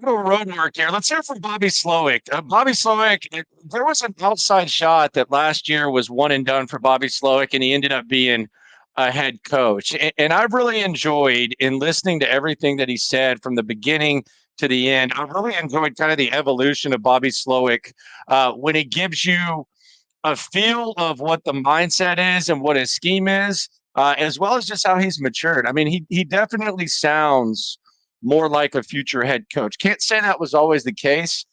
little road mark here. Let's hear from Bobby Slowik. Bobby Slowik, there was an outside shot that last year was one and done for Bobby Slowik, and he ended up being a head coach. And I've really enjoyed in listening to everything that he said from the beginning to the end. I really enjoyed kind of the evolution of Bobby Slowik when he gives you a feel of what the mindset is and what his scheme is, as well as just how he's matured. I mean, he definitely sounds more like a future head coach. Can't say that was always the case,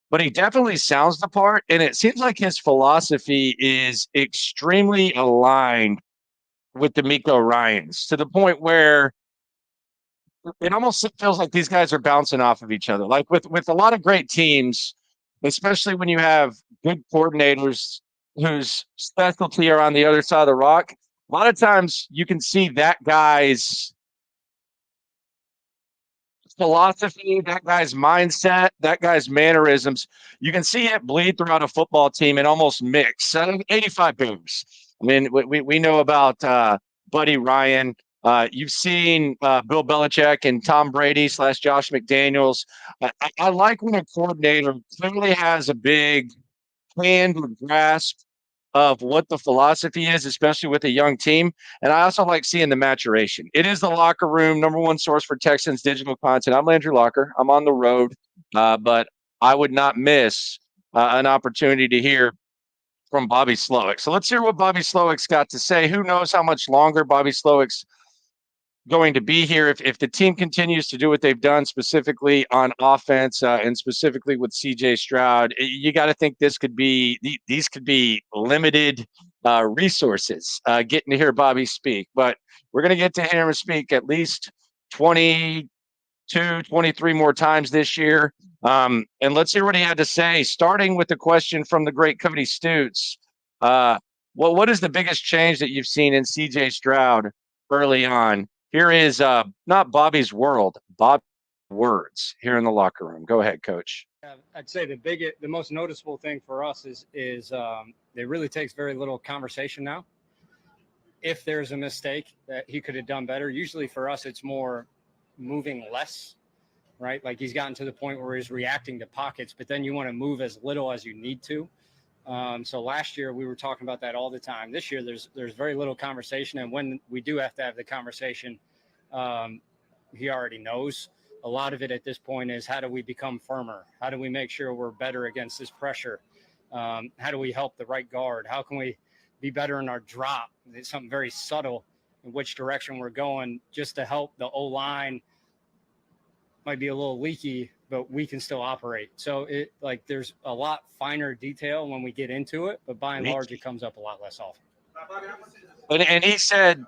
but he definitely sounds the part. And it seems like his philosophy is extremely aligned with the Miko Ryans to the point where it almost feels like these guys are bouncing off of each other. Like with a lot of great teams, especially when you have good coordinators whose specialty are on the other side of the rock, a lot of times you can see that guy's philosophy, that guy's mindset, that guy's mannerisms. You can see it bleed throughout a football team and almost mix. 85 booms. I mean, we know about Buddy Ryan. You've seen Bill Belichick and Tom Brady / Josh McDaniels. I like when a coordinator clearly has a big hand or grasp of what the philosophy is, especially with a young team. And I also like seeing the maturation. It is the locker room, number one source for Texans digital content. I'm Landry Locker. I'm on the road, but I would not miss an opportunity to hear from Bobby Slowik. So let's hear what Bobby Slowik's got to say. Who knows how much longer Bobby Slowik's going to be here if the team continues to do what they've done specifically on offense and specifically with CJ Stroud. You got to think these could be limited resources getting to hear Bobby speak, but we're going to get to hear him speak at least 22, 23 more times this year. And let's hear what he had to say, starting with the question from the great Cody Stutes. What is the biggest change that you've seen in CJ Stroud early on? Here is not Bobby's world, Bob's words here in the locker room. Go ahead, Coach. I'd say the most noticeable thing for us is it really takes very little conversation now. If there's a mistake that he could have done better, usually for us it's more moving less, right? Like he's gotten to the point where he's reacting to pockets, but then you want to move as little as you need to. So last year we were talking about that all the time. This year there's very little conversation, and when we do have to have the conversation, he already knows. A lot of it at this point is how do we become firmer? How do we make sure we're better against this pressure? How do we help the right guard? How can we be better in our drop? It's something very subtle in which direction we're going just to help the O-line. Might be a little leaky, but we can still operate. So there's a lot finer detail when we get into it, but by and large, it comes up a lot less often. And he said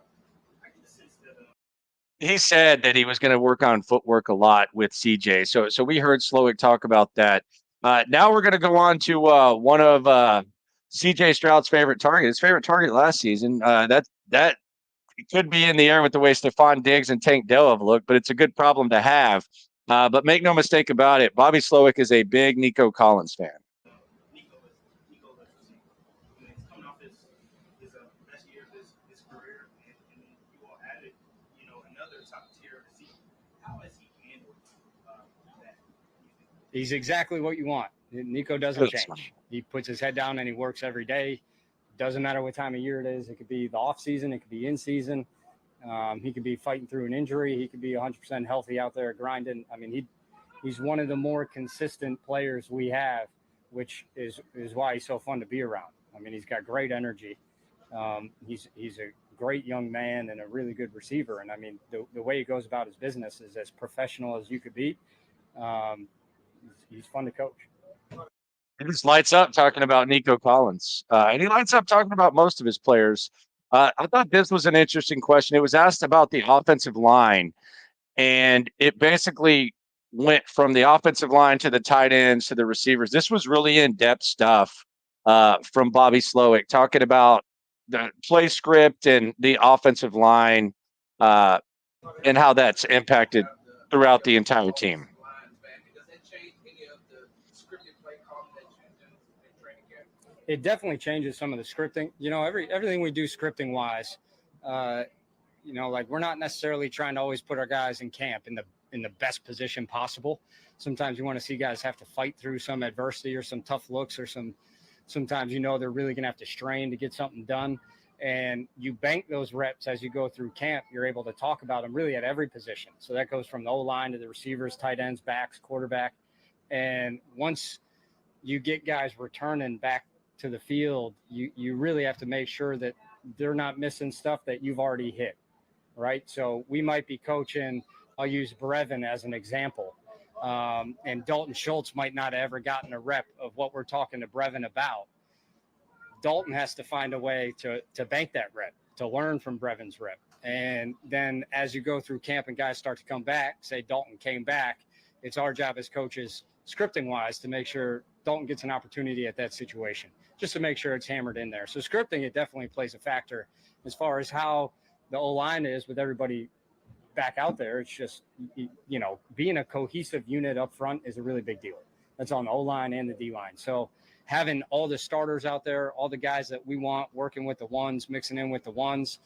that he was going to work on footwork a lot with CJ. So we heard Slowik talk about that. Now we're going to go on to one of CJ Stroud's favorite target. His favorite target last season. That could be in the air with the way Stephon Diggs and Tank Dell have looked, but it's a good problem to have. But make no mistake about it, Bobby Slowik is a big Nico Collins fan. Nico is coming off his best year of his career, and you all added, another top tier receiver. How has he handled that? He's exactly what you want. Nico doesn't change. He puts his head down and he works every day. Doesn't matter what time of year it is. It could be the off season. It could be in season. He could be fighting through an injury. He could be 100% healthy out there grinding. I mean, he's one of the more consistent players we have, which is why he's so fun to be around. I mean, he's got great energy. He's a great young man and a really good receiver. And I mean, the way he goes about his business is as professional as you could be. He's fun to coach. He just lights up talking about Nico Collins. And he lights up talking about most of his players. I thought this was an interesting question. It was asked about the offensive line, and it basically went from the offensive line to the tight ends to the receivers. This was really in-depth stuff from Bobby Slowik, talking about the play script and the offensive line and how that's impacted throughout the entire team. It definitely changes some of the scripting. Everything we do scripting wise, like we're not necessarily trying to always put our guys in camp in the in the best position possible. Sometimes you want to see guys have to fight through some adversity or some tough looks or sometimes they're really going to have to strain to get something done. And you bank those reps as you go through camp. You're able to talk about them really at every position. So that goes from the O-line to the receivers, tight ends, backs, quarterback. And once you get guys returning back to the field, you really have to make sure that they're not missing stuff that you've already hit, right? So we might be coaching, I'll use Brevin as an example. And Dalton Schultz might not have ever gotten a rep of what we're talking to Brevin about. Dalton has to find a way to bank that rep, to learn from Brevin's rep. And then as you go through camp and guys start to come back, say Dalton came back, it's our job as coaches, scripting-wise, to make sure Dalton gets an opportunity at that situation, just to make sure it's hammered in there. So scripting, it definitely plays a factor as far as how the O-line is with everybody back out there. It's just, being a cohesive unit up front is a really big deal. That's on the O-line and the D-line. So having all the starters out there, all the guys that we want working with the ones, mixing in with the ones,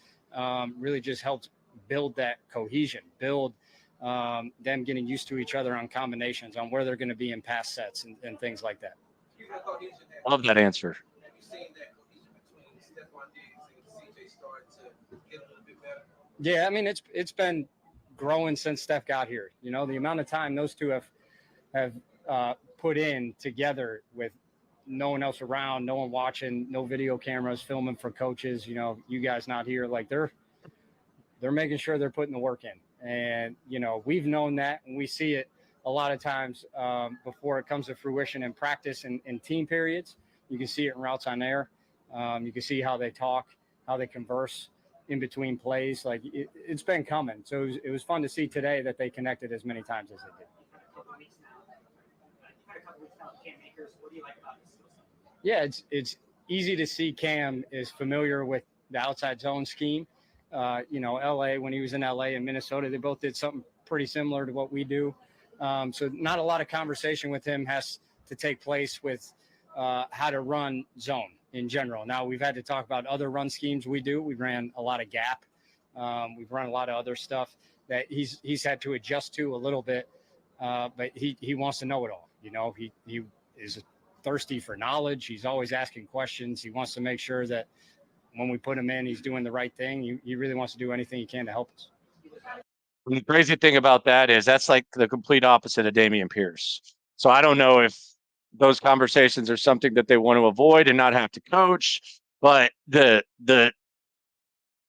really just helps build that cohesion, build them getting used to each other on combinations, on where they're going to be in pass sets and things like that. Love that answer. Have you seen that cohesion between Stephon Diggs and CJ starting to get a little bit better? Yeah, I mean, it's been growing since Steph got here. The amount of time those two have put in together with no one else around, no one watching, no video cameras filming for coaches, you guys not here, like they're making sure they're putting the work in. And, we've known that, and we see it a lot of times before it comes to fruition in practice and in team periods. You can see it in routes on air. You can see how they talk, how they converse in between plays. Like it's been coming. So it was fun to see today that they connected as many times as they did. Yeah, it's easy to see Cam is familiar with the outside zone scheme. LA, when he was in LA and Minnesota, they both did something pretty similar to what we do. So not a lot of conversation with him has to take place with how to run zone in general. Now we've had to talk about other run schemes we do. We ran a lot of gap. We've run a lot of other stuff that he's had to adjust to a little bit. But he wants to know it all. He is thirsty for knowledge. He's always asking questions. He wants to make sure that when we put him in, he's doing the right thing. He really wants to do anything he can to help us. And the crazy thing about that is that's like the complete opposite of Dameon Pierce. So I don't know if those conversations are something that they want to avoid and not have to coach, but the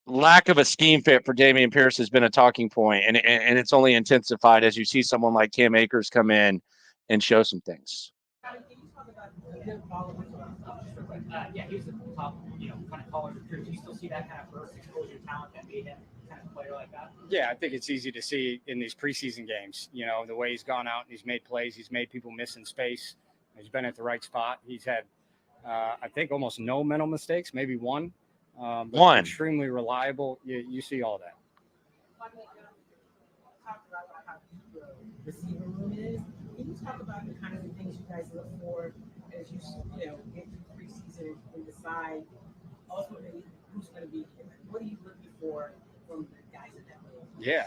lack of a scheme fit for Dameon Pierce has been a talking point, and it's only intensified as you see someone like Cam Akers come in and show some things. Can you talk about him following yeah, he was the top, kind of caller recruit. Do you still see that kind of burst exposure talent that made him kind of a player like that? Yeah, I think it's easy to see in these preseason games, the way he's gone out and he's made plays. He's made people miss in space. He's been at the right spot. He's had, I think, almost no mental mistakes, maybe one. But one. Extremely reliable. You see all that. Talk about how deep the receiver room is. Can you talk about the kinds of things you guys look for as you get through preseason and decide ultimately who's going to be here? What are you looking for from the guys at that level? Yeah,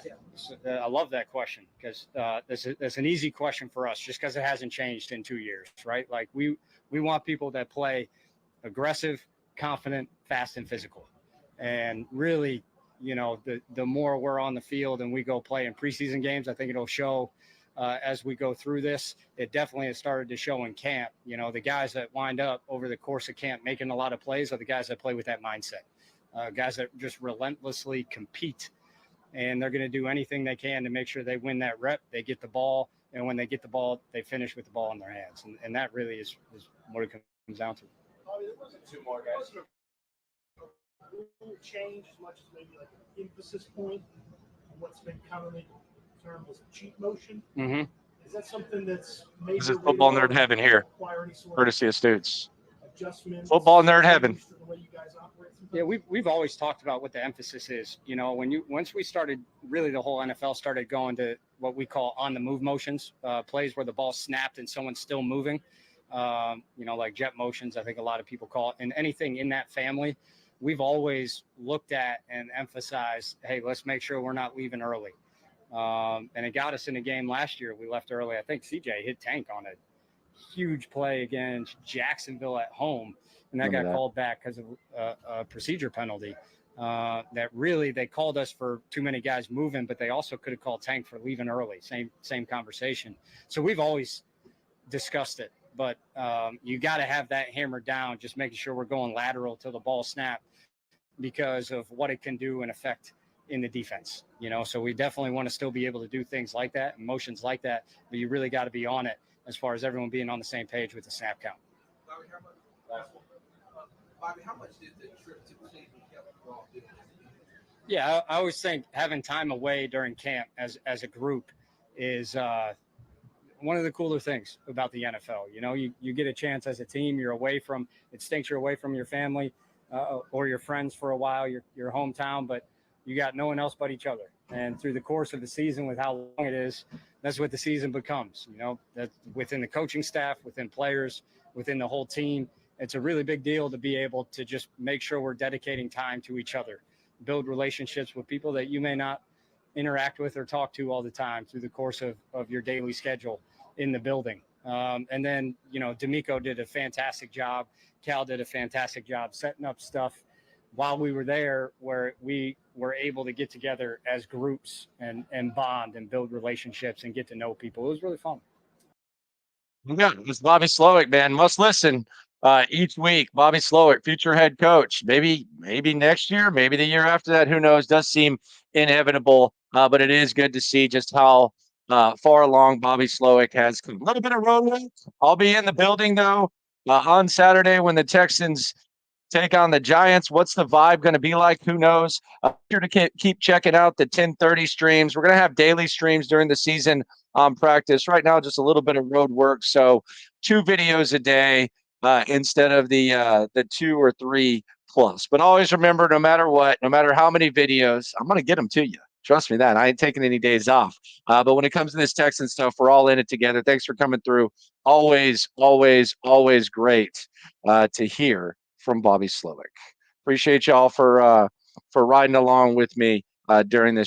I love that question because that's an easy question for us just because it hasn't changed in 2 years, right? Like we want people that play aggressive, confident, fast, and physical. And really, the more we're on the field and we go play in preseason games, I think it'll show as we go through this. It definitely has started to show in camp. The guys that wind up over the course of camp making a lot of plays are the guys that play with that mindset. Guys that just relentlessly compete, and they're going to do anything they can to make sure they win that rep, they get the ball, and when they get the ball, they finish with the ball in their hands. And that really is what it comes down to. There wasn't two more guys. Change as much as maybe like an emphasis point on what's been commonly termed as cheat motion. Mm-hmm. Is that something that's maybe This is football nerd heaven here, courtesy of Stutes. Football nerd heaven. Yeah, we've always talked about what the emphasis is. Once we started, really the whole NFL started going to what we call on the move motions, plays where the ball snapped and someone's still moving. Like jet motions, I think a lot of people call it, and anything in that family. We've always looked at and emphasized, hey, let's make sure we're not leaving early. And it got us in a game last year. We left early. I think CJ hit Tank on a huge play against Jacksonville at home, and that got called back because of a procedure penalty. That really, they called us for too many guys moving, but they also could have called Tank for leaving early. Same conversation. So we've always discussed it, but you got to have that hammered down, just making sure we're going lateral till the ball snap because of what it can do and affect in the defense. So we definitely want to still be able to do things like that, motions like that, but you really got to be on it as far as everyone being on the same page with the snap count. Bobby, how much did the trip to Cleveland help you all do? Yeah, I always think having time away during camp as a group is one of the cooler things about the NFL. You get a chance as a team. You're away from it. Stinks you're away from your family or your friends for a while, your hometown, but you got no one else but each other. And through the course of the season, with how long it is, that's what the season becomes. That within the coaching staff, within players, within the whole team, it's a really big deal to be able to just make sure we're dedicating time to each other, build relationships with people that you may not interact with or talk to all the time through the course of your daily schedule in the building. And then, D'Amico did a fantastic job. Cal did a fantastic job setting up stuff while we were there where we were able to get together as groups and bond and build relationships and get to know people. It was really fun. Yeah, it's Bobby Slowik, man. Must listen each week. Bobby Slowik, future head coach. Maybe next year, maybe the year after that. Who knows? Does seem inevitable, but it is good to see just how far along Bobby Slowik has come. A little bit of road work. I'll be in the building though on Saturday when the Texans take on the Giants. What's the vibe going to be like? Who knows? Sure to keep checking out the 10:30 streams. We're going to have daily streams during the season on practice. Right now, just a little bit of road work. So 2 videos a day instead of the 2 or 3 plus. But always remember, no matter what, no matter how many videos, I'm going to get them to you. Trust me that. I ain't taking any days off. But when it comes to this Texan stuff, we're all in it together. Thanks for coming through. Always, always, always great to hear from Bobby Slowik. Appreciate y'all for riding along with me during this